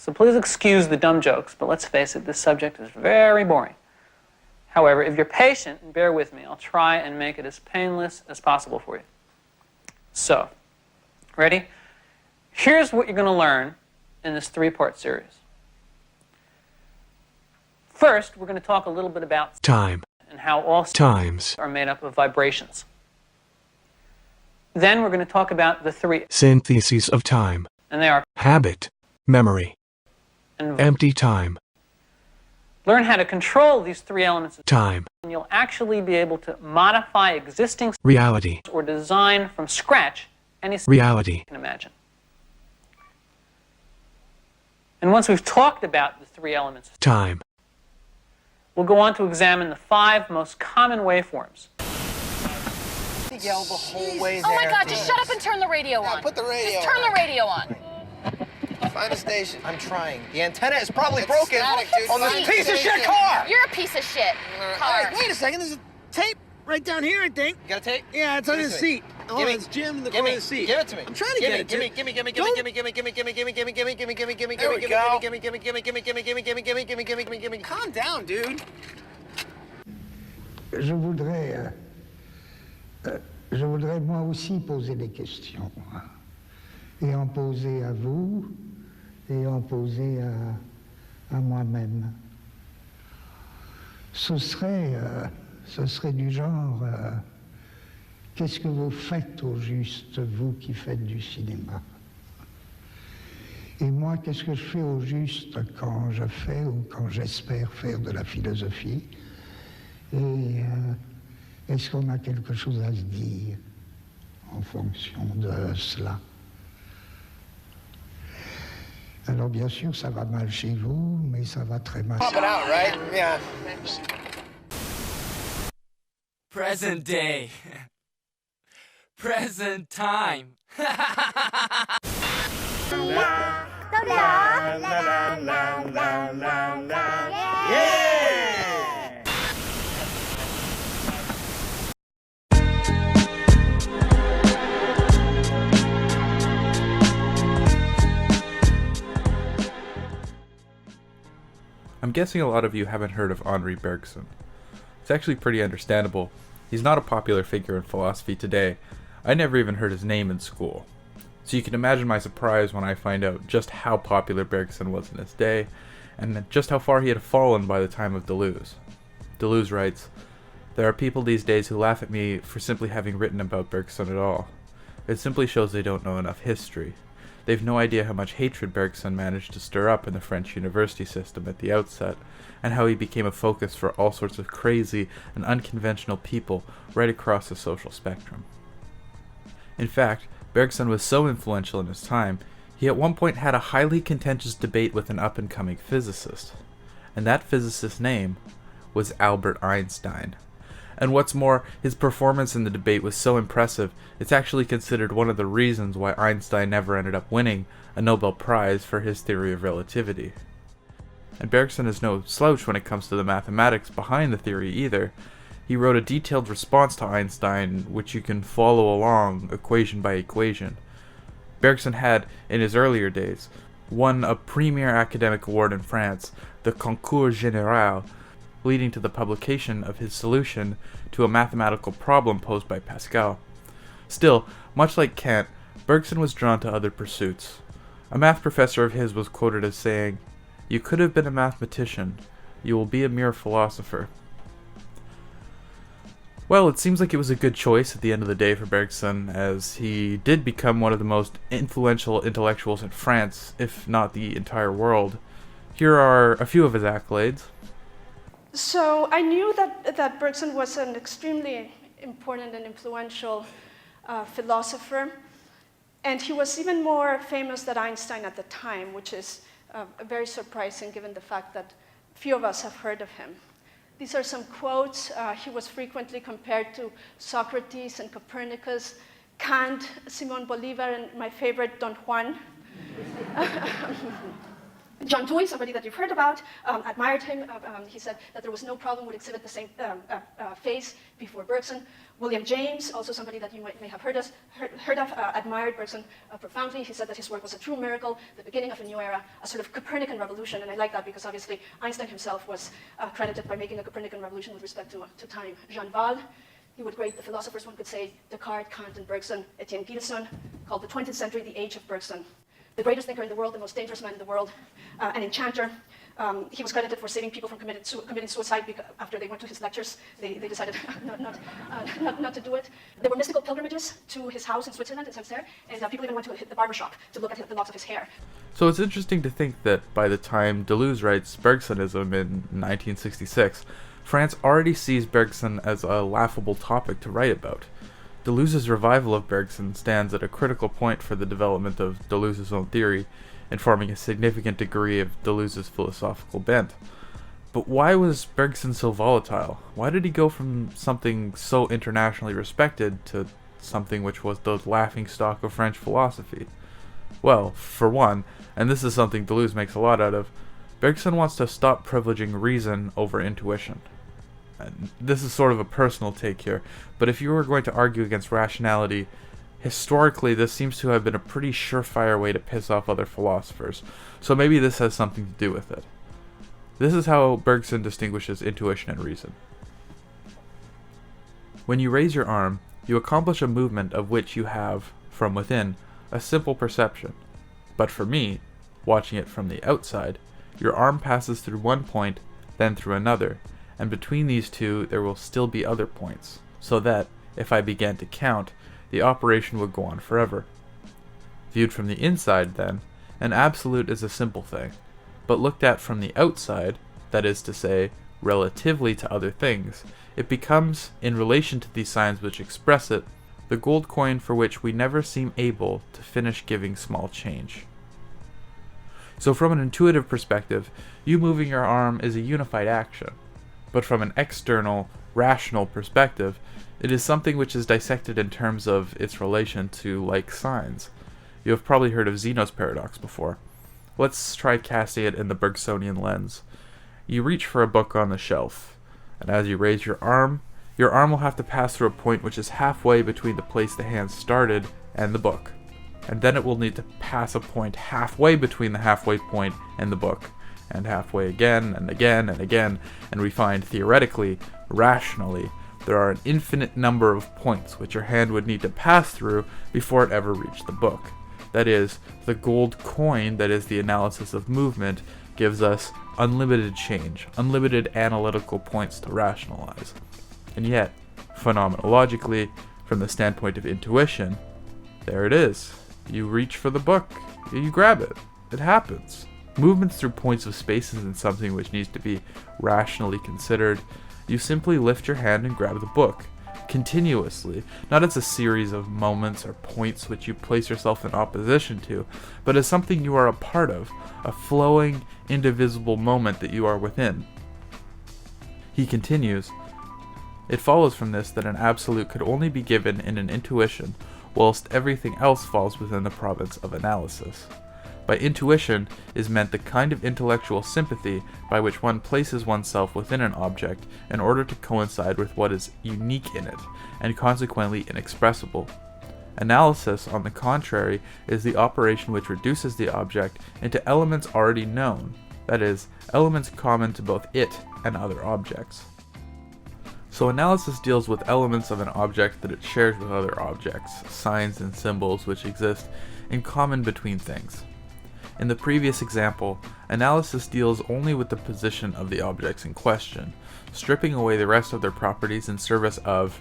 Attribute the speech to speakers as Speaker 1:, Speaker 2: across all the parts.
Speaker 1: So please excuse the dumb jokes, but let's face it, this subject is very boring. However, if you're patient and bear with me, I'll try and make it as painless as possible for you. So, ready? Here's what you're going to learn in this three-part series. First, we're going to talk a little bit about
Speaker 2: time
Speaker 1: and how all
Speaker 2: times
Speaker 1: are made up of vibrations. Then we're going to talk about the three
Speaker 2: syntheses of time,
Speaker 1: and they are
Speaker 2: habit, memory,
Speaker 1: and
Speaker 2: empty time.
Speaker 1: Learn how to control these three elements of
Speaker 2: Time,
Speaker 1: and you'll actually be able to modify existing
Speaker 2: reality,
Speaker 1: or design from scratch any
Speaker 2: reality,
Speaker 1: you can imagine. And once we've talked about the three elements of
Speaker 2: time,
Speaker 1: we'll go on to examine the 5 most common waveforms.
Speaker 3: Yell the whole way there.
Speaker 4: Oh my God, just shut up and turn the radio on.
Speaker 3: Put the radio
Speaker 4: Just turn the radio on.
Speaker 3: Find a station. I'm trying. The antenna is probably
Speaker 4: It's
Speaker 3: broken
Speaker 4: static, dude.
Speaker 3: on this
Speaker 4: Find
Speaker 3: piece
Speaker 4: a
Speaker 3: of shit
Speaker 4: station.
Speaker 3: car.
Speaker 4: You're a piece of shit car.
Speaker 5: Hey, wait a second, there's a tape right down here, I think.
Speaker 3: You got a tape?
Speaker 5: Yeah, it's on his seat. Oh,
Speaker 3: Gimme.
Speaker 5: it's Jim in the
Speaker 3: Gimme.
Speaker 5: corner of the seat.
Speaker 3: Give it to me.
Speaker 5: I'm trying to get it.
Speaker 3: Gimme, gimme, gimme, gimme, gimme, gimme, gimme, gimme, gimme, gimme, gimme, gimme, gimme, gimme,
Speaker 5: There we
Speaker 3: gimme,
Speaker 5: go.
Speaker 3: gimme, gimme, gimme, gimme, gimme, gimme, gimme, gimme, gimme, gimme, gimme, gimme.
Speaker 5: Calm down, dude.
Speaker 6: Je voudrais moi aussi poser des questions, et en poser à vous, et en poser à moi-même. Ce serait du genre, qu'est-ce que vous faites au juste, vous qui faites du cinéma? Et moi, qu'est-ce que je fais au juste quand je fais ou quand j'espère faire de la philosophie? Et est-ce qu'on a quelque chose à se dire en fonction de cela? Alors bien sûr, ça va mal chez vous, mais ça va très mal.
Speaker 3: Pop it out, right? Yeah.
Speaker 7: Present day. Present time.
Speaker 8: I'm guessing a lot of you haven't heard of Henri Bergson. It's actually pretty understandable. He's not a popular figure in philosophy today. I never even heard his name in school. So you can imagine my surprise when I find out just how popular Bergson was in his day, and just how far he had fallen by the time of Deleuze. Deleuze writes, "There are people these days who laugh at me for simply having written about Bergson at all. It simply shows they don't know enough history. They've no idea how much hatred Bergson managed to stir up in the French university system at the outset, and how he became a focus for all sorts of crazy and unconventional people right across the social spectrum." In fact, Bergson was so influential in his time, he at one point had a highly contentious debate with an up-and-coming physicist, and that physicist's name was Albert Einstein. And what's more, his performance in the debate was so impressive, it's actually considered one of the reasons why Einstein never ended up winning a Nobel Prize for his theory of relativity. And Bergson is no slouch when it comes to the mathematics behind the theory either. He wrote a detailed response to Einstein, which you can follow along equation by equation. Bergson had, in his earlier days, won a premier academic award in France, the Concours Général, leading to the publication of his solution to a mathematical problem posed by Pascal. Still, much like Kant, Bergson was drawn to other pursuits. A math professor of his was quoted as saying, "You could have been a mathematician. You will be a mere philosopher." Well, it seems like it was a good choice at the end of the day for Bergson, as he did become one of the most influential intellectuals in France, if not the entire world. Here are a few of his accolades.
Speaker 9: So I knew that Bergson was an extremely important and influential philosopher, and he was even more famous than Einstein at the time, which is very surprising given the fact that few of us have heard of him. These are some quotes. He was frequently compared to Socrates and Copernicus, Kant, Simon Bolivar, and my favorite, Don Juan. John Dewey, somebody that you've heard about, admired him. He said that there was no problem would exhibit the same face before Bergson. William James, also somebody that you may have heard of, admired Bergson profoundly. He said that his work was a true miracle, the beginning of a new era, a sort of Copernican revolution. And I like that because obviously Einstein himself was credited by making a Copernican revolution with respect to time. Jean Val, he would grade the philosophers, one could say, Descartes, Kant, and Bergson. Etienne Gilson called the 20th century the age of Bergson. The greatest thinker in the world, the most dangerous man in the world, an enchanter. He was credited for saving people from committing suicide after they went to his lectures. They decided not to do it. There were mystical pilgrimages to his house in Switzerland, in Sancerre, and people even went to the barbershop to look at the locks of his hair.
Speaker 8: So it's interesting to think that by the time Deleuze writes Bergsonism in 1966, France already sees Bergson as a laughable topic to write about. Deleuze's revival of Bergson stands at a critical point for the development of Deleuze's own theory, informing a significant degree of Deleuze's philosophical bent. But why was Bergson so volatile? Why did he go from something so internationally respected to something which was the laughingstock of French philosophy? Well, for one, and this is something Deleuze makes a lot out of, Bergson wants to stop privileging reason over intuition. And this is sort of a personal take here, but if you were going to argue against rationality, historically this seems to have been a pretty surefire way to piss off other philosophers, so maybe this has something to do with it. This is how Bergson distinguishes intuition and reason. When you raise your arm, you accomplish a movement of which you have, from within, a simple perception. But for me, watching it from the outside, your arm passes through one point, then through another, and between these two there will still be other points, so that, if I began to count, the operation would go on forever. Viewed from the inside, then, an absolute is a simple thing, but looked at from the outside, that is to say, relatively to other things, it becomes, in relation to these signs which express it, the gold coin for which we never seem able to finish giving small change. So from an intuitive perspective, you moving your arm is a unified action. But from an external, rational perspective, it is something which is dissected in terms of its relation to like signs. You have probably heard of Zeno's paradox before. Let's try casting it in the Bergsonian lens. You reach for a book on the shelf, and as you raise your arm will have to pass through a point which is halfway between the place the hand started and the book. And then it will need to pass a point halfway between the halfway point and the book, and halfway again, and again, and again, and we find theoretically, rationally, there are an infinite number of points which your hand would need to pass through before it ever reached the book. That is, the gold coin that is the analysis of movement gives us unlimited change, unlimited analytical points to rationalize. And yet, phenomenologically, from the standpoint of intuition, there it is. You reach for the book, you grab it, it happens. Movements through points of space isn't something which needs to be rationally considered. You simply lift your hand and grab the book, continuously, not as a series of moments or points which you place yourself in opposition to, but as something you are a part of, a flowing, indivisible moment that you are within. He continues, it follows from this that an absolute could only be given in an intuition, whilst everything else falls within the province of analysis. By intuition is meant the kind of intellectual sympathy by which one places oneself within an object in order to coincide with what is unique in it, and consequently inexpressible. Analysis, on the contrary, is the operation which reduces the object into elements already known, that is, elements common to both it and other objects. So analysis deals with elements of an object that it shares with other objects, signs and symbols which exist in common between things. In the previous example, analysis deals only with the position of the objects in question, stripping away the rest of their properties in service of,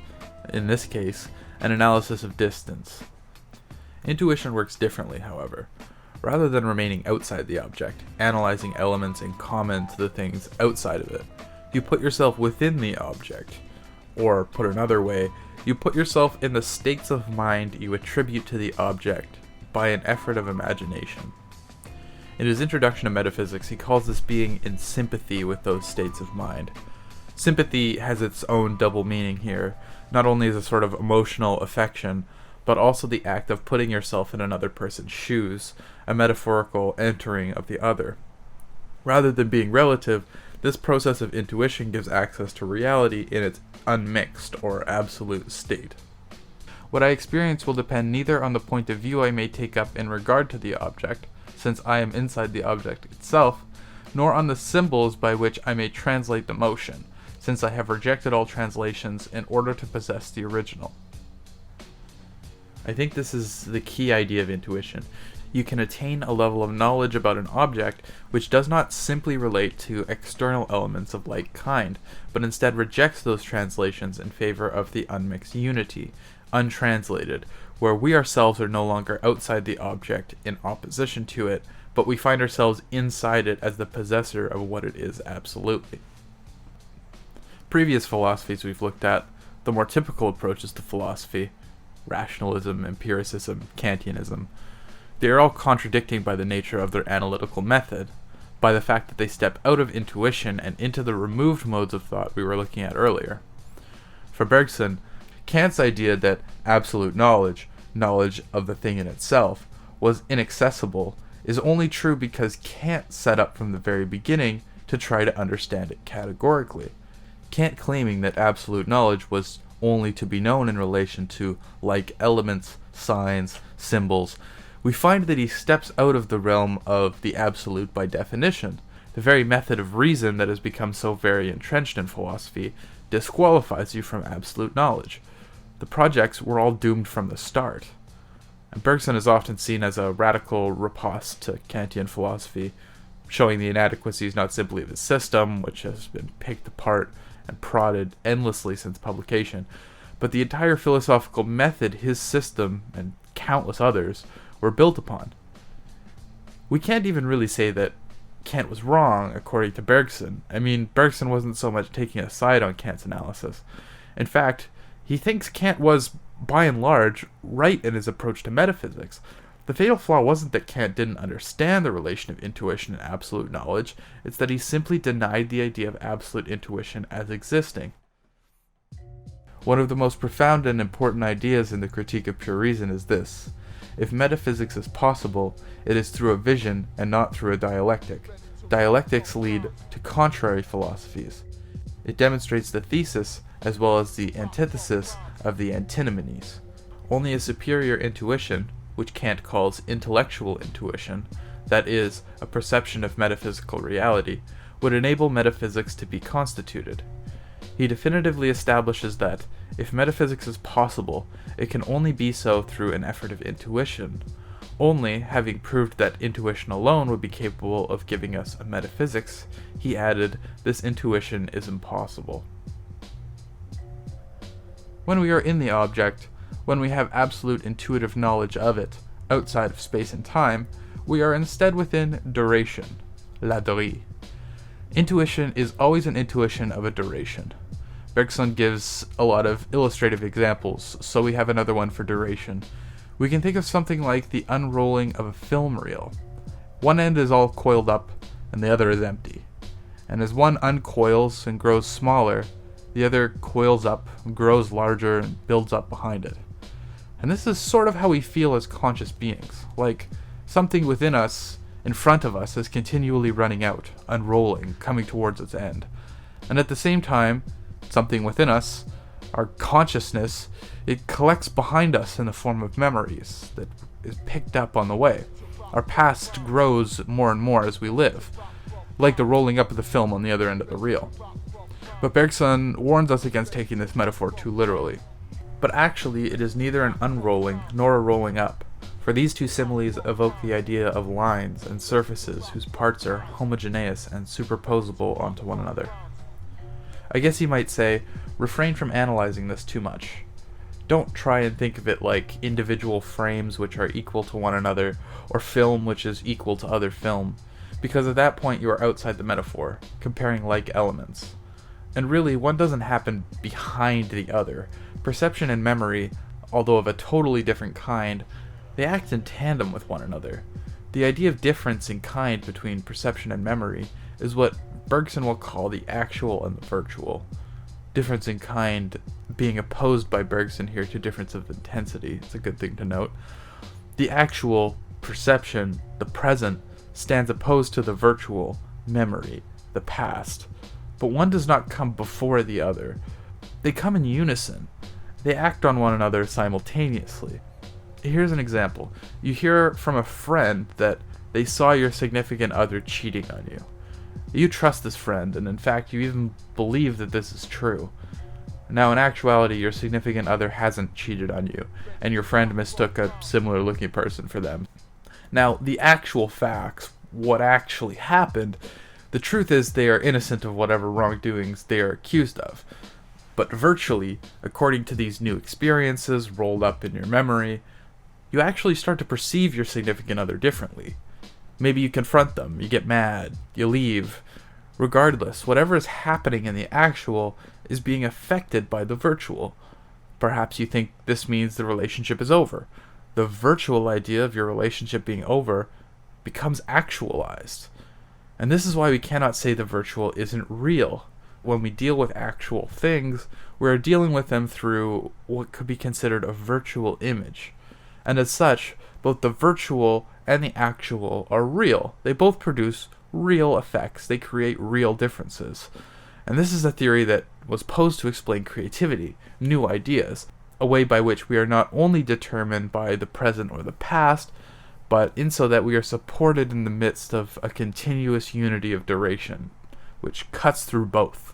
Speaker 8: in this case, an analysis of distance. Intuition works differently, however. Rather than remaining outside the object, analyzing elements in common to the things outside of it, you put yourself within the object. Or, put another way, you put yourself in the states of mind you attribute to the object by an effort of imagination. In his introduction to metaphysics, he calls this being in sympathy with those states of mind. Sympathy has its own double meaning here, not only as a sort of emotional affection, but also the act of putting yourself in another person's shoes, a metaphorical entering of the other. Rather than being relative, this process of intuition gives access to reality in its unmixed or absolute state. What I experience will depend neither on the point of view I may take up in regard to the object, since I am inside the object itself, nor on the symbols by which I may translate the motion, since I have rejected all translations in order to possess the original. I think this is the key idea of intuition. You can attain a level of knowledge about an object which does not simply relate to external elements of like kind, but instead rejects those translations in favor of the unmixed unity, untranslated, where we ourselves are no longer outside the object in opposition to it, but we find ourselves inside it as the possessor of what it is absolutely. Previous philosophies we've looked at, the more typical approaches to philosophy, rationalism, empiricism, Kantianism, they are all contradicting by the nature of their analytical method, by the fact that they step out of intuition and into the removed modes of thought we were looking at earlier. For Bergson, Kant's idea that absolute knowledge, knowledge of the thing in itself, was inaccessible is only true because Kant set up from the very beginning to try to understand it categorically. Kant claiming that absolute knowledge was only to be known in relation to like elements, signs, symbols, we find that he steps out of the realm of the absolute by definition. The very method of reason that has become so very entrenched in philosophy disqualifies you from absolute knowledge. The projects were all doomed from the start. And Bergson is often seen as a radical riposte to Kantian philosophy, showing the inadequacies not simply of his system, which has been picked apart and prodded endlessly since publication, but the entire philosophical method his system, and countless others, were built upon. We can't even really say that Kant was wrong, according to Bergson. I mean, Bergson wasn't so much taking a side on Kant's analysis. In fact, he thinks Kant was, by and large, right in his approach to metaphysics. The fatal flaw wasn't that Kant didn't understand the relation of intuition and absolute knowledge, it's that he simply denied the idea of absolute intuition as existing. One of the most profound and important ideas in the Critique of Pure Reason is this: if metaphysics is possible, it is through a vision and not through a dialectic. Dialectics lead to contrary philosophies. It demonstrates the thesis as well as the antithesis of the antinomies. Only a superior intuition, which Kant calls intellectual intuition, that is, a perception of metaphysical reality, would enable metaphysics to be constituted. He definitively establishes that, if metaphysics is possible, it can only be so through an effort of intuition. Only, having proved that intuition alone would be capable of giving us a metaphysics, he added, this intuition is impossible. When we are in the object, when we have absolute intuitive knowledge of it, outside of space and time, we are instead within duration, la durée. Intuition is always an intuition of a duration. Bergson gives a lot of illustrative examples, so we have another one for duration. We can think of something like the unrolling of a film reel. One end is all coiled up, and the other is empty. And as one uncoils and grows smaller, the other coils up, grows larger, and builds up behind it. And this is sort of how we feel as conscious beings, like something within us, in front of us, is continually running out, unrolling, coming towards its end. And at the same time, something within us, our consciousness, it collects behind us in the form of memories that is picked up on the way. Our past grows more and more as we live, like the rolling up of the film on the other end of the reel. But Bergson warns us against taking this metaphor too literally. But actually, it is neither an unrolling nor a rolling up, for these two similes evoke the idea of lines and surfaces whose parts are homogeneous and superposable onto one another. I guess you might say, refrain from analyzing this too much. Don't try and think of it like individual frames which are equal to one another, or film which is equal to other film, because at that point you are outside the metaphor, comparing like elements. And really, one doesn't happen behind the other. Perception and memory, although of a totally different kind, they act in tandem with one another. The idea of difference in kind between perception and memory is what Bergson will call the actual and the virtual. Difference in kind being opposed by Bergson here to difference of intensity. It's a good thing to note. The actual perception, the present, stands opposed to the virtual, memory, the past, but one does not come before the other. They come in unison. They act on one another simultaneously. Here's an example. You hear from a friend that they saw your significant other cheating on you. You trust this friend, and in fact, you even believe that this is true. Now, in actuality, your significant other hasn't cheated on you, and your friend mistook a similar-looking person for them. Now, the actual facts, what actually happened, the truth is they are innocent of whatever wrongdoings they are accused of. But virtually, according to these new experiences rolled up in your memory, you actually start to perceive your significant other differently. Maybe you confront them, you get mad, you leave. Regardless, whatever is happening in the actual is being affected by the virtual. Perhaps you think this means the relationship is over. The virtual idea of your relationship being over becomes actualized. And this is why we cannot say the virtual isn't real. When we deal with actual things, we're dealing with them through what could be considered a virtual image. And as such, both the virtual and the actual are real. They both produce real effects. They create real differences. And this is a theory that was posed to explain creativity, new ideas, a way by which we are not only determined by the present or the past, but in so that we are supported in the midst of a continuous unity of duration, which cuts through both,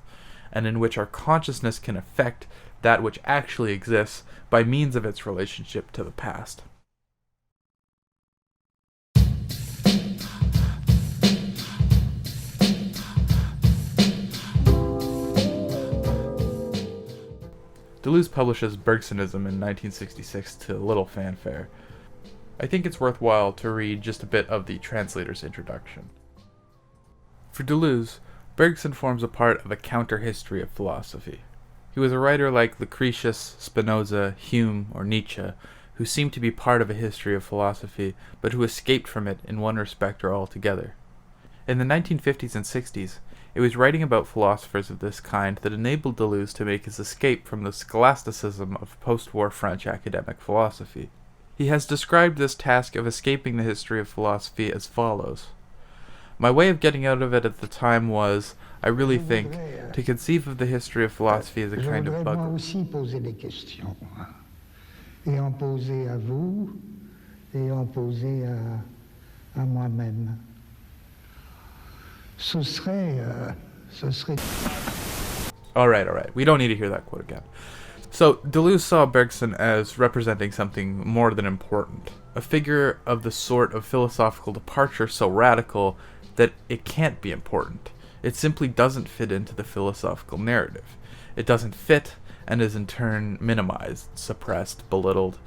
Speaker 8: and in which our consciousness can affect that which actually exists by means of its relationship to the past. Deleuze publishes Bergsonism in 1966 to little fanfare. I think it's worthwhile to read just a bit of the translator's introduction. For Deleuze, Bergson forms a part of a counter-history of philosophy. He was a writer like Lucretius, Spinoza, Hume, or Nietzsche, who seemed to be part of a history of philosophy, but who escaped from it in one respect or altogether. In the 1950s and 60s, it was writing about philosophers of this kind that enabled Deleuze to make his escape from the scholasticism of post-war French academic philosophy. He has described this task of escaping the history of philosophy as follows. My way of getting out of it at the time was, I really think, to conceive of the history of philosophy as a kind of bug.
Speaker 6: Moi aussi poser des questions, et en poser à vous, et en poser à moi-même. Ce serait.
Speaker 8: Alright, we don't need to hear that quote again. So, Deleuze saw Bergson as representing something more than important, a figure of the sort of philosophical departure so radical that it can't be important. It simply doesn't fit into the philosophical narrative. It doesn't fit, and is in turn minimized, suppressed, belittled.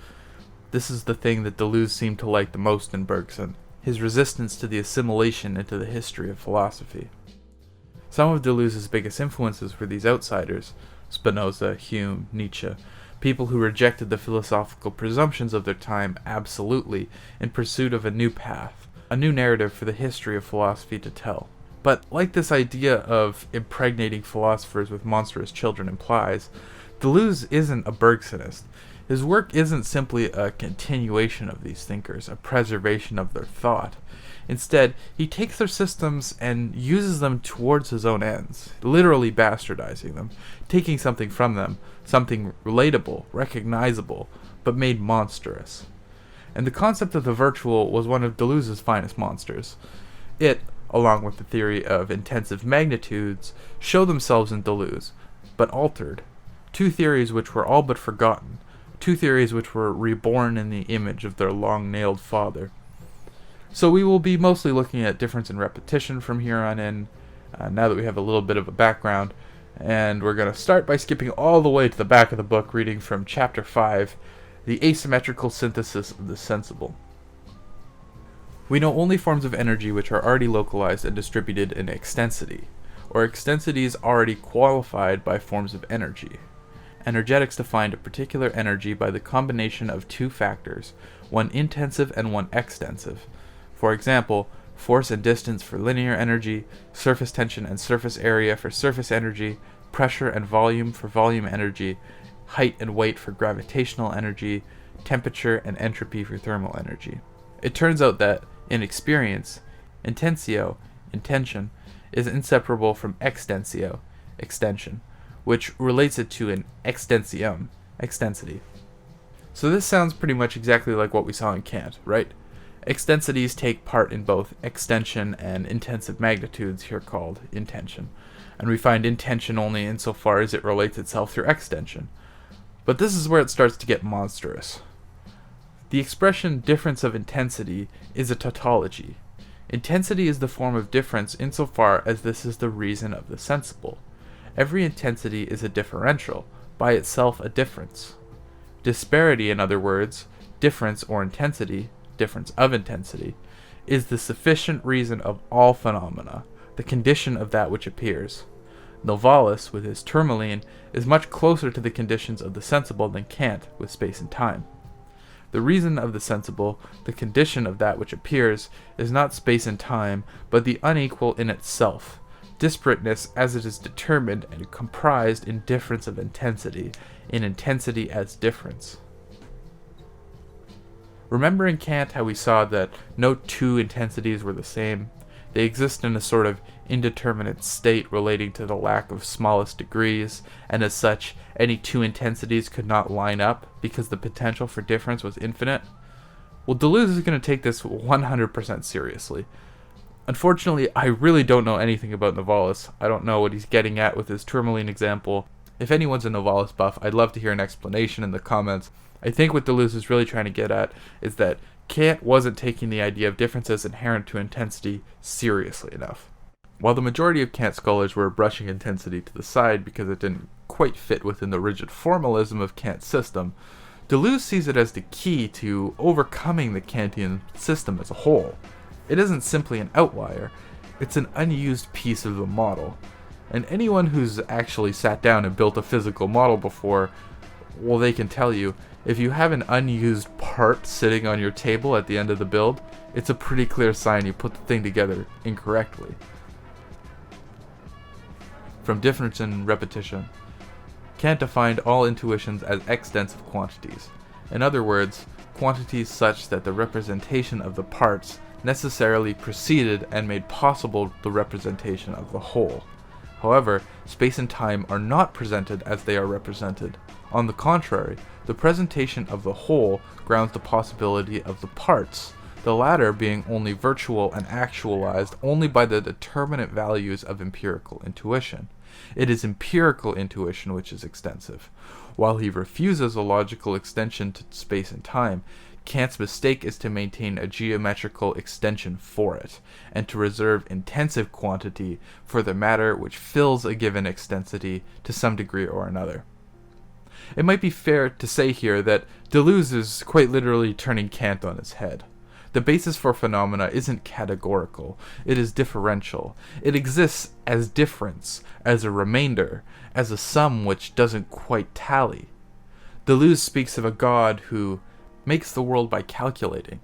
Speaker 8: This is the thing that Deleuze seemed to like the most in Bergson, his resistance to the assimilation into the history of philosophy. Some of Deleuze's biggest influences were these outsiders, Spinoza, Hume, Nietzsche, people who rejected the philosophical presumptions of their time absolutely in pursuit of a new path, a new narrative for the history of philosophy to tell. But like this idea of impregnating philosophers with monstrous children implies, Deleuze isn't a Bergsonist. His work isn't simply a continuation of these thinkers, a preservation of their thought. Instead, he takes their systems and uses them towards his own ends, literally bastardizing them, taking something from them, something relatable, recognizable, but made monstrous. And the concept of the virtual was one of Deleuze's finest monsters. It, along with the theory of intensive magnitudes, show themselves in Deleuze, but altered. Two theories which were all but forgotten. Two theories which were reborn in the image of their long-nailed father. So we will be mostly looking at difference in repetition from here on in, now that we have a little bit of a background, and we're going to start by skipping all the way to the back of the book, reading from Chapter 5, The Asymmetrical Synthesis of the Sensible. We know only forms of energy which are already localized and distributed in extensity, or extensities already qualified by forms of energy. Energetics define a particular energy by the combination of two factors, one intensive and one extensive. For example, force and distance for linear energy, surface tension and surface area for surface energy, pressure and volume for volume energy, height and weight for gravitational energy, temperature and entropy for thermal energy. It turns out that, in experience, intensio, intention, is inseparable from extensio, extension, which relates it to an extensium, extensity. So this sounds pretty much exactly like what we saw in Kant, right? Extensities take part in both extension and intensive magnitudes, here called intension, and we find intension only insofar as it relates itself through extension. But this is where it starts to get monstrous. The expression difference of intensity is a tautology. Intensity is the form of difference insofar as this is the reason of the sensible. Every intensity is a differential, by itself a difference. Disparity, in other words, difference or intensity, difference of intensity, is the sufficient reason of all phenomena, the condition of that which appears. Novalis, with his tourmaline, is much closer to the conditions of the sensible than Kant with space and time. The reason of the sensible, the condition of that which appears, is not space and time, but the unequal in itself, disparateness as it is determined and comprised in difference of intensity, in intensity as difference. Remember in Kant how we saw that no two intensities were the same? They exist in a sort of indeterminate state relating to the lack of smallest degrees, and as such, any two intensities could not line up because the potential for difference was infinite? Well, Deleuze is going to take this 100% seriously. Unfortunately, I really don't know anything about Novalis. I don't know what he's getting at with his tourmaline example. If anyone's a Novalis buff, I'd love to hear an explanation in the comments. I think what Deleuze is really trying to get at is that Kant wasn't taking the idea of differences inherent to intensity seriously enough. While the majority of Kant scholars were brushing intensity to the side because it didn't quite fit within the rigid formalism of Kant's system, Deleuze sees it as the key to overcoming the Kantian system as a whole. It isn't simply an outlier, it's an unused piece of the model. And anyone who's actually sat down and built a physical model before, well, they can tell you, if you have an unused part sitting on your table at the end of the build, it's a pretty clear sign you put the thing together incorrectly. From difference in repetition, Kant defined all intuitions as extensive quantities. In other words, quantities such that the representation of the parts necessarily preceded and made possible the representation of the whole. However, space and time are not presented as they are represented. On the contrary, the presentation of the whole grounds the possibility of the parts, the latter being only virtual and actualized only by the determinate values of empirical intuition. It is empirical intuition which is extensive. While he refuses a logical extension to space and time, Kant's mistake is to maintain a geometrical extension for it, and to reserve intensive quantity for the matter which fills a given extensity to some degree or another. It might be fair to say here that Deleuze is quite literally turning Kant on its head. The basis for phenomena isn't categorical, it is differential. It exists as difference, as a remainder, as a sum which doesn't quite tally. Deleuze speaks of a God who makes the world by calculating,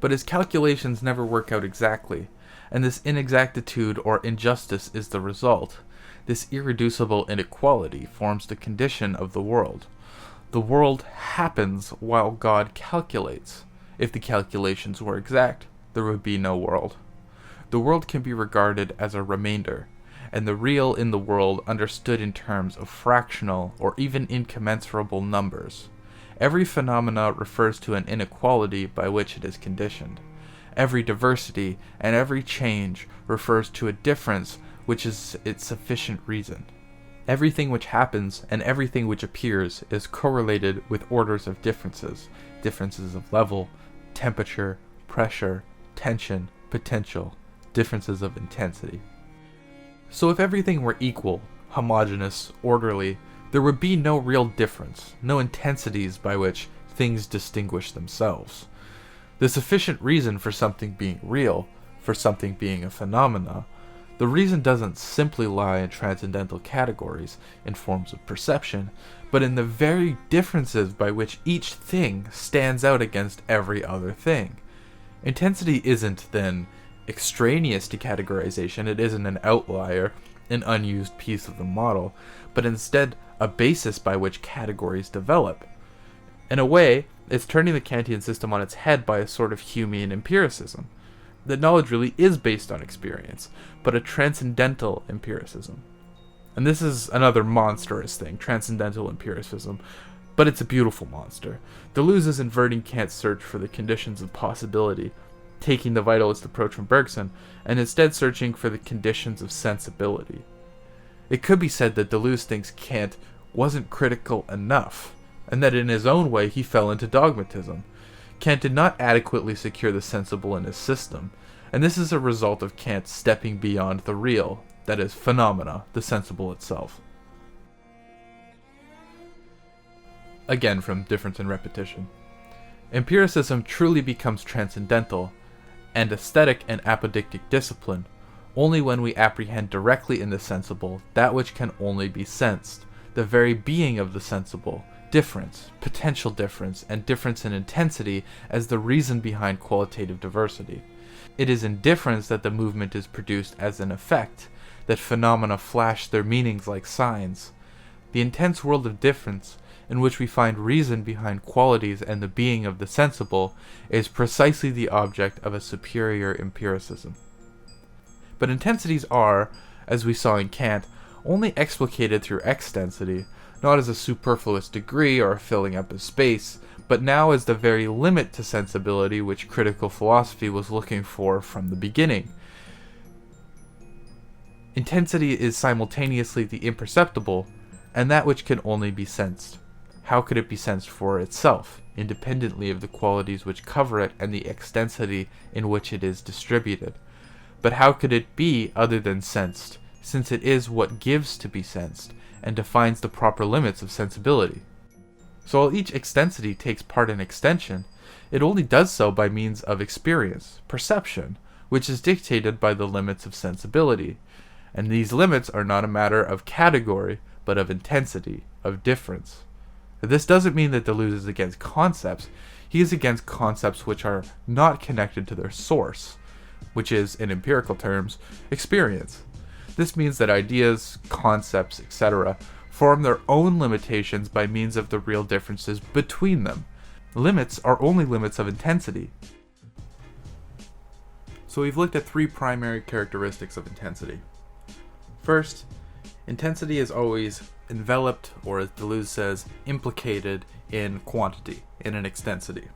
Speaker 8: but his calculations never work out exactly, and this inexactitude or injustice is the result. This irreducible inequality forms the condition of the world. The world happens while God calculates. If the calculations were exact, there would be no world. The world can be regarded as a remainder, and the real in the world understood in terms of fractional or even incommensurable numbers. Every phenomena refers to an inequality by which it is conditioned. Every diversity and every change refers to a difference which is its sufficient reason. Everything which happens and everything which appears is correlated with orders of differences, differences of level, temperature, pressure, tension, potential, differences of intensity. So if everything were equal, homogeneous, orderly, there would be no real difference, no intensities by which things distinguish themselves. The sufficient reason for something being real, for something being a phenomena, the reason doesn't simply lie in transcendental categories, in forms of perception, but in the very differences by which each thing stands out against every other thing. Intensity isn't, then, extraneous to categorization, it isn't an outlier, an unused piece of the model, but instead a basis by which categories develop. In a way, it's turning the Kantian system on its head by a sort of Humean empiricism. that knowledge really is based on experience, but a transcendental empiricism. And this is another monstrous thing, transcendental empiricism, but it's a beautiful monster. Deleuze is inverting Kant's search for the conditions of possibility, taking the vitalist approach from Bergson, and instead searching for the conditions of sensibility. It could be said that Deleuze thinks Kant wasn't critical enough, and that in his own way he fell into dogmatism. Kant did not adequately secure the sensible in his system, and this is a result of Kant stepping beyond the real, that is, phenomena, the sensible itself. Again, from difference and repetition. Empiricism truly becomes transcendental and aesthetic and apodictic discipline only when we apprehend directly in the sensible that which can only be sensed, the very being of the sensible, difference, potential difference, and difference in intensity as the reason behind qualitative diversity. It is in difference that the movement is produced as an effect, that phenomena flash their meanings like signs. The intense world of difference, in which we find reason behind qualities and the being of the sensible, is precisely the object of a superior empiricism. But intensities are, as we saw in Kant, only explicated through extensity, not as a superfluous degree or filling up of space, but now as the very limit to sensibility which critical philosophy was looking for from the beginning. Intensity is simultaneously the imperceptible and that which can only be sensed. How could it be sensed for itself, independently of the qualities which cover it and the extensity in which it is distributed? But how could it be other than sensed, since it is what gives to be sensed, and defines the proper limits of sensibility? So while each extensity takes part in extension, it only does so by means of experience, perception, which is dictated by the limits of sensibility. And these limits are not a matter of category, but of intensity, of difference. This doesn't mean that Deleuze is against concepts. He is against concepts which are not connected to their source, which is, in empirical terms, experience. This means that ideas, concepts, etc., form their own limitations by means of the real differences between them. Limits are only limits of intensity. So we've looked at three primary characteristics of intensity. First, intensity is always enveloped, or as Deleuze says, implicated in quantity, in an extensity.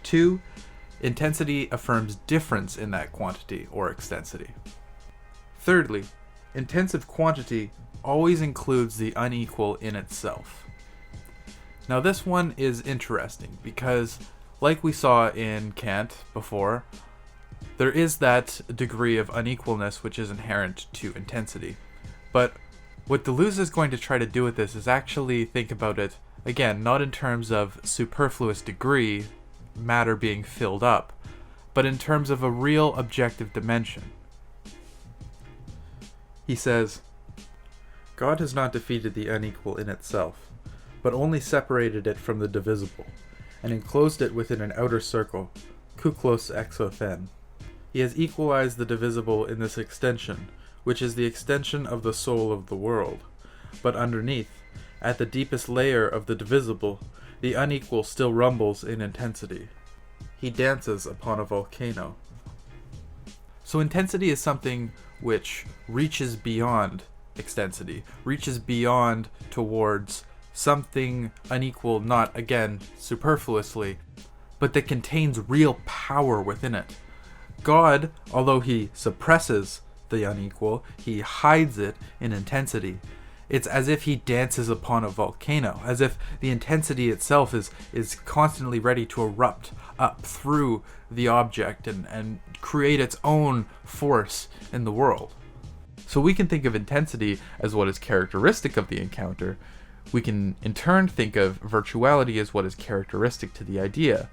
Speaker 8: 2, intensity affirms difference in that quantity or extensity. Thirdly, intensive quantity always includes the unequal in itself. Now this one is interesting because, like we saw in Kant before, there is that degree of unequalness which is inherent to intensity. But what Deleuze is going to try to do with this is actually think about it, again, not in terms of superfluous degree, matter being filled up, but in terms of a real objective dimension. He says, God has not defeated the unequal in itself, but only separated it from the divisible, and enclosed it within an outer circle, kuklos exothen. He has equalized the divisible in this extension, which is the extension of the soul of the world. But underneath, at the deepest layer of the divisible, the unequal still rumbles in intensity. He dances upon a volcano. So intensity is something which reaches beyond extensity, reaches beyond towards something unequal, not, again, superfluously, but that contains real power within it. God, although he suppresses the unequal, he hides it in intensity. It's as if he dances upon a volcano, as if the intensity itself is constantly ready to erupt up through the object and create its own force in the world. So we can think of intensity as what is characteristic of the encounter. We can in turn think of virtuality as what is characteristic to the idea.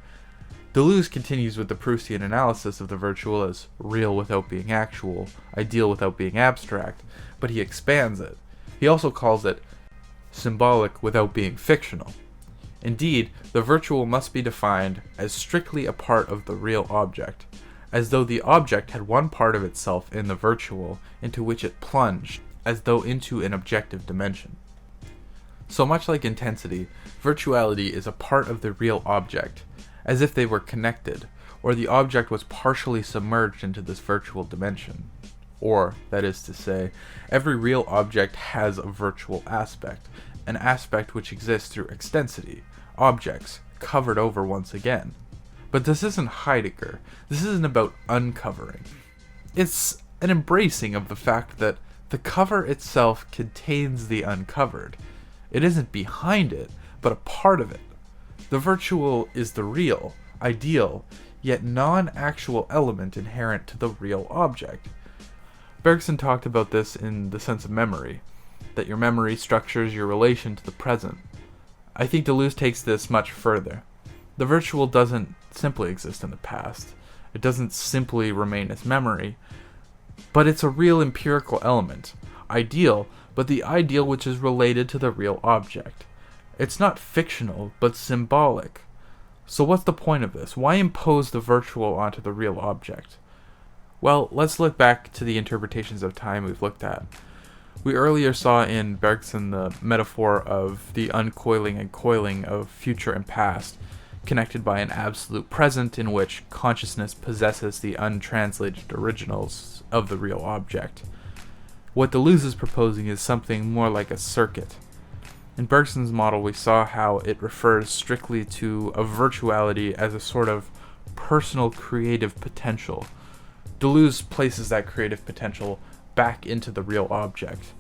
Speaker 8: Deleuze continues with the Proustian analysis of the virtual as real without being actual, ideal without being abstract, but he expands it. He also calls it symbolic without being fictional. Indeed, the virtual must be defined as strictly a part of the real object, as though the object had one part of itself in the virtual into which it plunged, as though into an objective dimension. So much like intensity, virtuality is a part of the real object, as if they were connected, or the object was partially submerged into this virtual dimension. Or, that is to say, every real object has a virtual aspect, an aspect which exists through extensity, objects covered over once again. But this isn't Heidegger. This isn't about uncovering. It's an embracing of the fact that the cover itself contains the uncovered. It isn't behind it, but a part of it. The virtual is the real, ideal, yet non-actual element inherent to the real object. Bergson talked about this in The Sense of Memory, that your memory structures your relation to the present. I think Deleuze takes this much further. The virtual doesn't simply exist in the past. It doesn't simply remain as memory, but it's a real empirical element, ideal, but the ideal which is related to the real object. It's not fictional, but symbolic. So what's the point of this? Why impose the virtual onto the real object? Well, let's look back to the interpretations of time we've looked at. We earlier saw in Bergson the metaphor of the uncoiling and coiling of future and past, connected by an absolute present in which consciousness possesses the untranslated originals of the real object. What Deleuze is proposing is something more like a circuit. In Bergson's model, we saw how it refers strictly to a virtuality as a sort of personal creative potential. Deleuze places that creative potential back into the real object.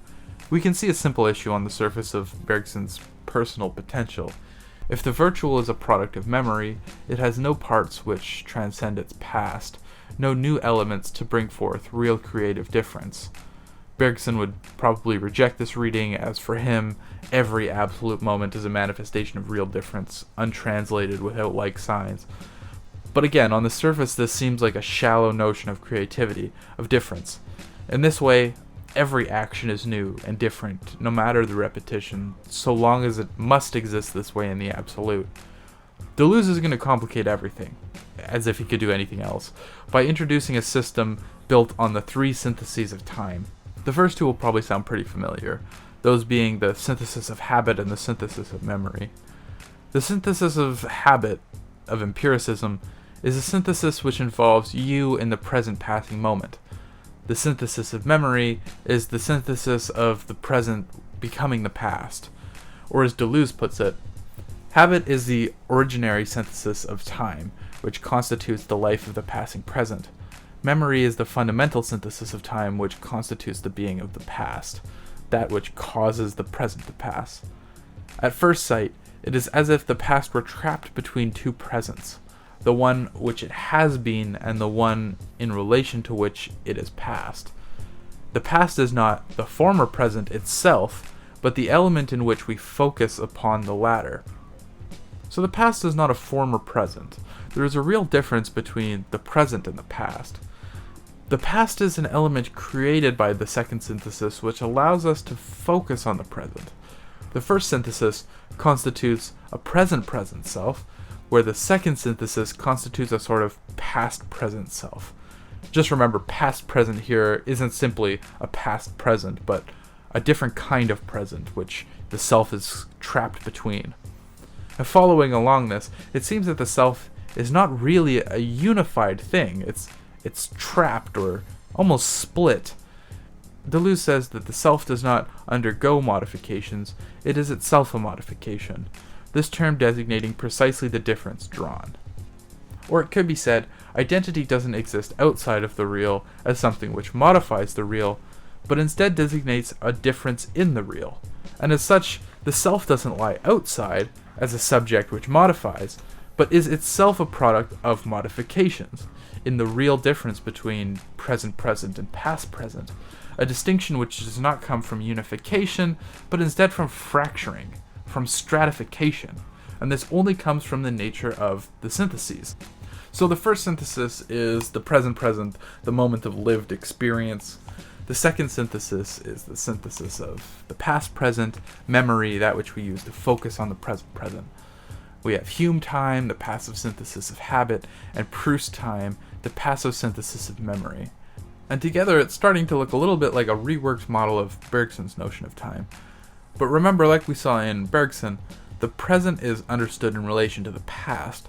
Speaker 8: We can see a simple issue on the surface of Bergson's personal potential. If the virtual is a product of memory, it has no parts which transcend its past, no new elements to bring forth real creative difference. Bergson would probably reject this reading, as for him, every absolute moment is a manifestation of real difference, untranslated without like signs. But again, on the surface this seems like a shallow notion of creativity, of difference. In this way, every action is new and different, no matter the repetition, so long as it must exist this way in the absolute. Deleuze is going to complicate everything, as if he could do anything else, by introducing a system built on the three syntheses of time. The first two will probably sound pretty familiar, those being the synthesis of habit and the synthesis of memory. The synthesis of habit, of empiricism, is a synthesis which involves you in the present passing moment. The synthesis of memory is the synthesis of the present becoming the past. Or as Deleuze puts it, habit is the originary synthesis of time, which constitutes the life of the passing present. Memory is the fundamental synthesis of time, which constitutes the being of the past, that which causes the present to pass. At first sight, it is as if the past were trapped between two presents, the one which it has been and the one in relation to which it is past. The past is not the former present itself, but the element in which we focus upon the latter. So the past is not a former present. There is a real difference between the present and the past. The past is an element created by the second synthesis which allows us to focus on the present. The first synthesis constitutes a present self, where the second synthesis constitutes a sort of past-present self. Just remember, past-present here isn't simply a past-present, but a different kind of present, which the self is trapped between. And following along this, it seems that the self is not really a unified thing. It's trapped or almost split. Deleuze says that the self does not undergo modifications, it is itself a modification, this term designating precisely the difference drawn. Or it could be said, identity doesn't exist outside of the real as something which modifies the real, but instead designates a difference in the real, and as such, the self doesn't lie outside as a subject which modifies, but is itself a product of modifications, in the real difference between present and past-present, a distinction which does not come from unification, but instead from fracturing, from stratification, and this only comes from the nature of the syntheses. So the first synthesis is the present, the moment of lived experience. The second synthesis is the synthesis of the past-present, memory, that which we use to focus on the present. We have Hume time, the passive synthesis of habit, and Proust time, the passive synthesis of memory. And together it's starting to look a little bit like a reworked model of Bergson's notion of time. But remember, like we saw in Bergson, the present is understood in relation to the past.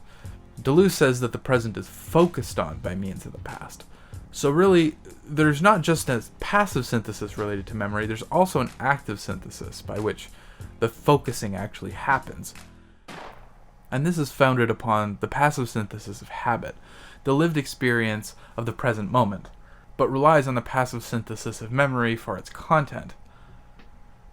Speaker 8: Deleuze says that the present is focused on by means of the past. So really, there's not just a passive synthesis related to memory, there's also an active synthesis by which the focusing actually happens. And this is founded upon the passive synthesis of habit, the lived experience of the present moment, but relies on the passive synthesis of memory for its content.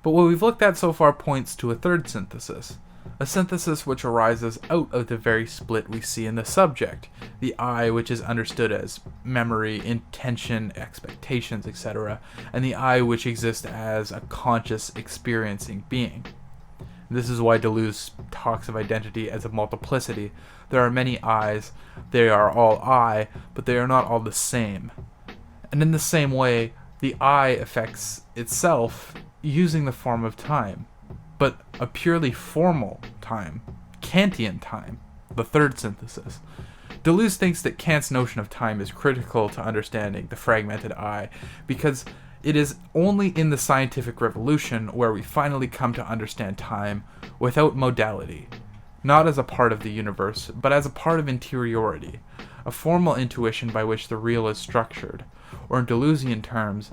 Speaker 8: But what we've looked at so far points to a third synthesis, a synthesis which arises out of the very split we see in the subject, the I which is understood as memory, intention, expectations, etc., and the I which exists as a conscious experiencing being. This is why Deleuze talks of identity as a multiplicity. There are many I's, they are all I, but they are not all the same. And in the same way, the I affects itself using the form of time, but a purely formal time, Kantian time, the third synthesis. Deleuze thinks that Kant's notion of time is critical to understanding the fragmented I, because it is only in the scientific revolution where we finally come to understand time without modality, not as a part of the universe, but as a part of interiority, a formal intuition by which the real is structured, or in Deleuzian terms,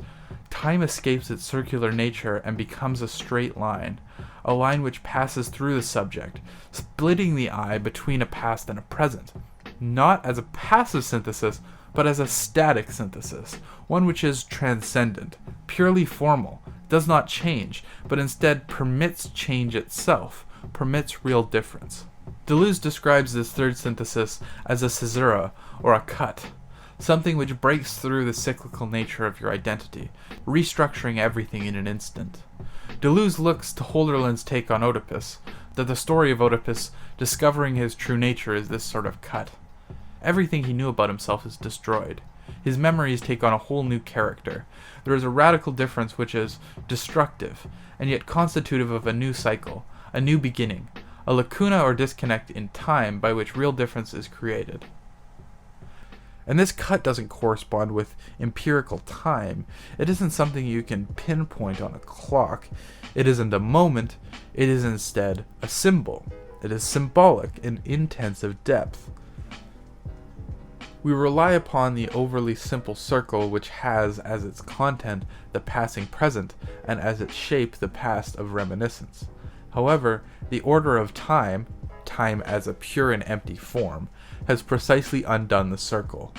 Speaker 8: time escapes its circular nature and becomes a straight line, a line which passes through the subject, splitting the I between a past and a present, not as a passive synthesis, but as a static synthesis, one which is transcendent, purely formal, does not change, but instead permits change itself, permits real difference. Deleuze describes this third synthesis as a caesura, or a cut, something which breaks through the cyclical nature of your identity, restructuring everything in an instant. Deleuze looks to Holderlin's take on Oedipus, that the story of Oedipus discovering his true nature is this sort of cut. Everything he knew about himself is destroyed. His memories take on a whole new character. There is a radical difference which is destructive, and yet constitutive of a new cycle, a new beginning, a lacuna or disconnect in time by which real difference is created. And this cut doesn't correspond with empirical time. It isn't something you can pinpoint on a clock. It isn't a moment. It is instead a symbol. It is symbolic in intensive depth. We rely upon the overly simple circle which has as its content the passing present and as its shape the past of reminiscence. However, the order of time, time as a pure and empty form, has precisely undone the circle.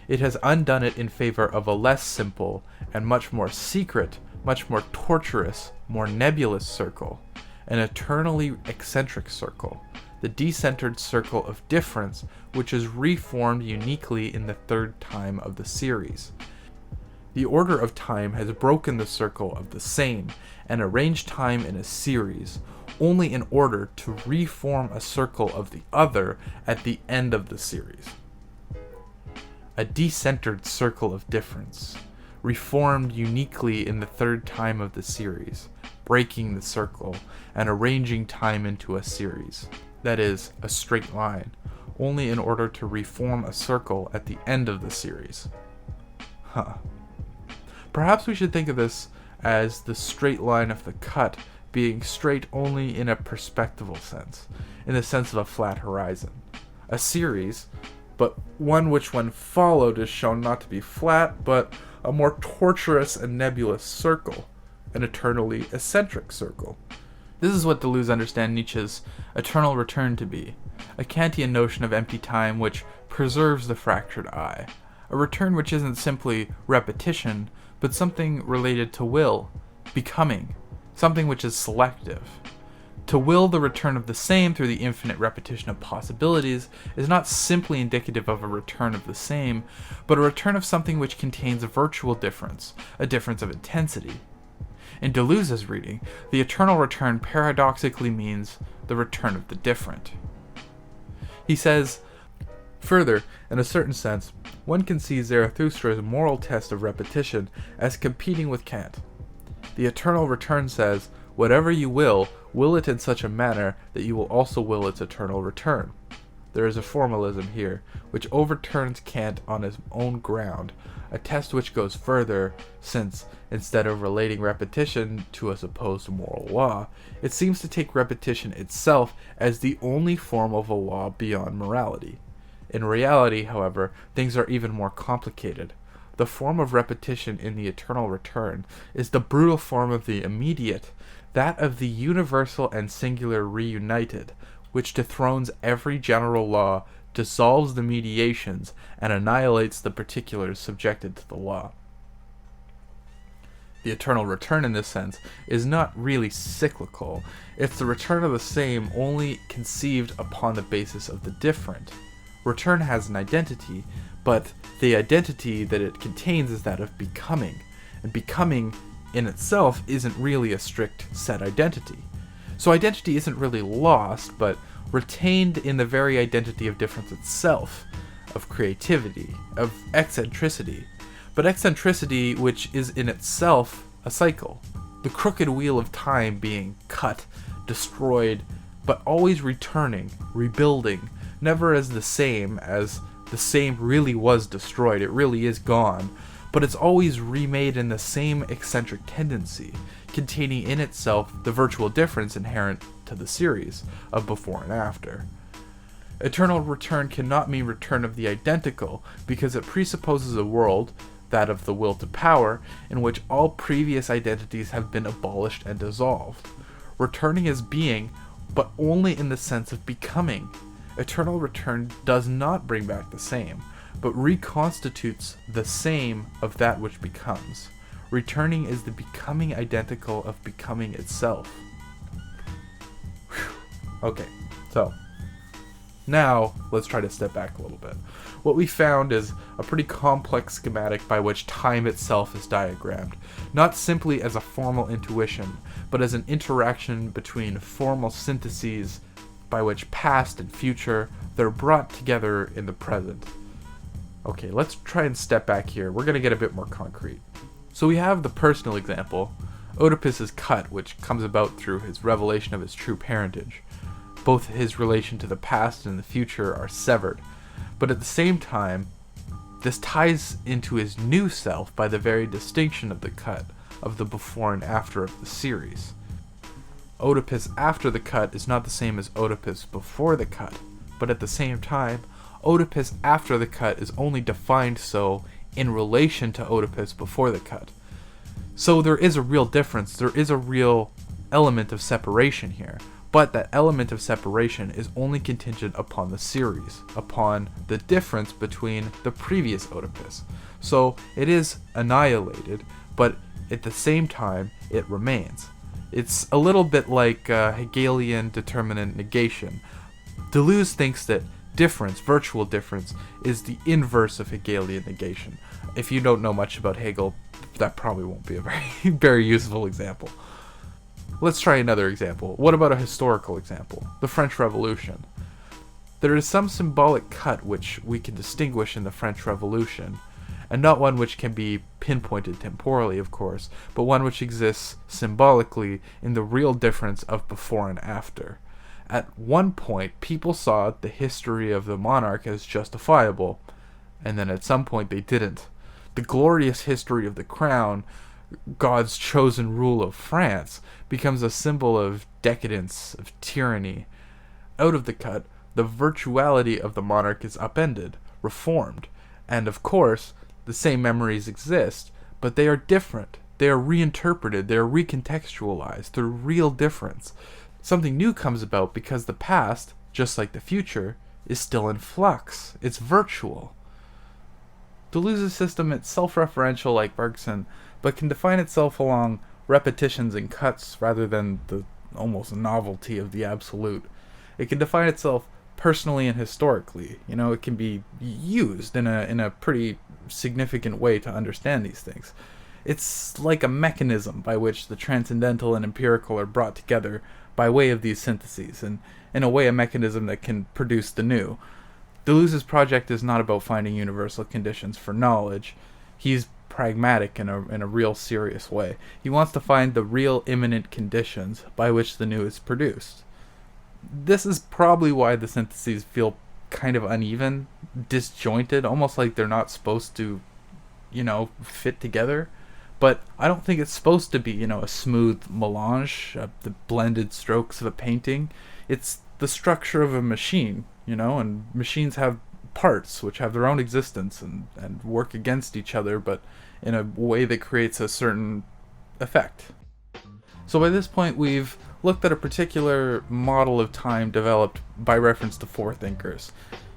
Speaker 8: It has undone it in favor of a less simple and much more secret, much more torturous, more nebulous circle, an eternally eccentric circle, the decentered circle of difference which is reformed uniquely in the third time of the series. The order of time has broken the circle of the same and arranged time in a series, only in order to reform a circle of the other at the end of the series. A decentered circle of difference, reformed uniquely in the third time of the series, breaking the circle and arranging time into a series, that is, a straight line, only in order to reform a circle at the end of the series. Perhaps we should think of this as the straight line of the cut being straight only in a perspectival sense, in the sense of a flat horizon. A series, but one which when followed is shown not to be flat, but a more tortuous and nebulous circle, an eternally eccentric circle. This is what Deleuze understands Nietzsche's eternal return to be, a Kantian notion of empty time which preserves the fractured I, a return which isn't simply repetition, but something related to will, becoming, something which is selective. To will the return of the same through the infinite repetition of possibilities is not simply indicative of a return of the same, but a return of something which contains a virtual difference, a difference of intensity. In Deleuze's reading, the eternal return paradoxically means the return of the different. He says, further, in a certain sense, one can see Zarathustra's moral test of repetition as competing with Kant. The eternal return says, whatever you will it in such a manner that you will also will its eternal return. There is a formalism here, which overturns Kant on his own ground, a test which goes further, since, instead of relating repetition to a supposed moral law, it seems to take repetition itself as the only form of a law beyond morality. In reality, however, things are even more complicated. The form of repetition in the eternal return is the brutal form of the immediate, that of the universal and singular reunited, which dethrones every general law, dissolves the mediations, and annihilates the particulars subjected to the law. The eternal return in this sense is not really cyclical. It's the return of the same, only conceived upon the basis of the different. Return has an identity, but the identity that it contains is that of becoming, and becoming in itself isn't really a strict set identity. So identity isn't really lost, but retained in the very identity of difference itself, of creativity, of eccentricity, but eccentricity which is in itself a cycle, the crooked wheel of time being cut, destroyed, but always returning, rebuilding, never as the same really was destroyed, it really is gone, but it's always remade in the same eccentric tendency, containing in itself the virtual difference inherent to the series of before and after. Eternal return cannot mean return of the identical, because it presupposes a world, that of the will to power, in which all previous identities have been abolished and dissolved. Returning as being, but only in the sense of becoming. Eternal return does not bring back the same, but reconstitutes the same of that which becomes. Returning is the becoming identical of becoming itself. Whew. Okay, so now let's try to step back a little bit. What we found is a pretty complex schematic by which time itself is diagrammed, not simply as a formal intuition, but as an interaction between formal syntheses by which past and future, they're brought together in the present. Okay, let's try and step back here. We're going to get a bit more concrete. So we have the personal example, Oedipus's cut, which comes about through his revelation of his true parentage. Both his relation to the past and the future are severed, but at the same time, this ties into his new self by the very distinction of the cut, of the before and after of the series. Oedipus after the cut is not the same as Oedipus before the cut, but at the same time, Oedipus after the cut is only defined so in relation to Oedipus before the cut. So there is a real difference, there is a real element of separation here, but that element of separation is only contingent upon the series, upon the difference between the previous Oedipus. So it is annihilated, but at the same time it remains. It's a little bit like Hegelian determinant negation. Deleuze thinks that difference, virtual difference, is the inverse of Hegelian negation. If you don't know much about Hegel, that probably won't be a very useful example. Let's try another example. What about a historical example? The French Revolution. There is some symbolic cut which we can distinguish in the French Revolution, and not one which can be pinpointed temporally, of course, but one which exists symbolically in the real difference of before and after. At one point, people saw the history of the monarch as justifiable, and then at some point they didn't. The glorious history of the crown, God's chosen rule of France, becomes a symbol of decadence, of tyranny. Out of the cut, the virtuality of the monarch is upended, reformed, and of course, the same memories exist, but they are different. They are reinterpreted, they are recontextualized through real difference. Something new comes about because the past, just like the future, is still in flux. It's virtual. Deleuze's system is self-referential like Bergson, but can define itself along repetitions and cuts rather than the almost novelty of the absolute. It can define itself personally and historically. It can be used in a pretty significant way to understand these things. It's like a mechanism by which the transcendental and empirical are brought together by way of these syntheses, and in a way a mechanism that can produce the new. Deleuze's project is not about finding universal conditions for knowledge. He's pragmatic in a real serious way. He wants to find the real imminent conditions by which the new is produced. This is probably why the syntheses feel kind of uneven, disjointed, almost like they're not supposed to, fit together. But I don't think it's supposed to be, a smooth melange, the blended strokes of a painting. It's the structure of a machine, and machines have parts which have their own existence and work against each other, but in a way that creates a certain effect. So by this point we've looked at a particular model of time developed by reference to four thinkers.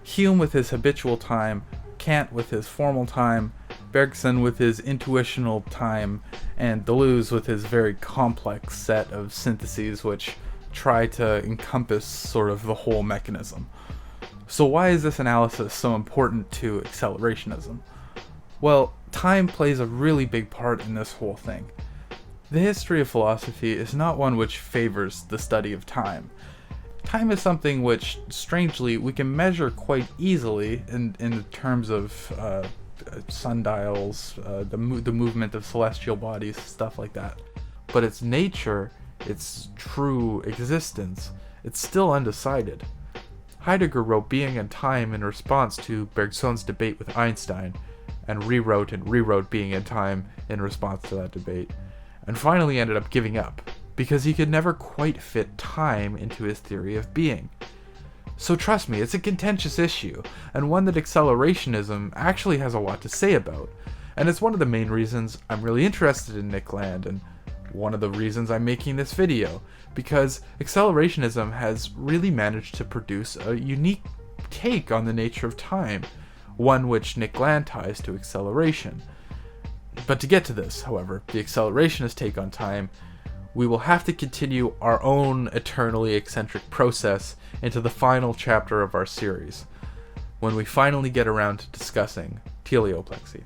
Speaker 8: Hume with his habitual time, Kant with his formal time, Bergson with his intuitional time, and Deleuze with his very complex set of syntheses which try to encompass sort of the whole mechanism. So why is this analysis so important to accelerationism? Well, time plays a really big part in this whole thing. The history of philosophy is not one which favors the study of time. Time is something which, strangely, we can measure quite easily in terms of sundials, the movement of celestial bodies, stuff like that. But its nature, its true existence, it's still undecided. Heidegger wrote Being and Time in response to Bergson's debate with Einstein, and rewrote Being and Time in response to that debate, and finally ended up giving up, because he could never quite fit time into his theory of being. So trust me, it's a contentious issue, and one that accelerationism actually has a lot to say about, and it's one of the main reasons I'm really interested in Nick Land, and one of the reasons I'm making this video, because accelerationism has really managed to produce a unique take on the nature of time, one which Nick Land ties to acceleration. But to get to this, however, the accelerationist take on time, we will have to continue our own eternally eccentric process into the final chapter of our series, when we finally get around to discussing teleoplexy.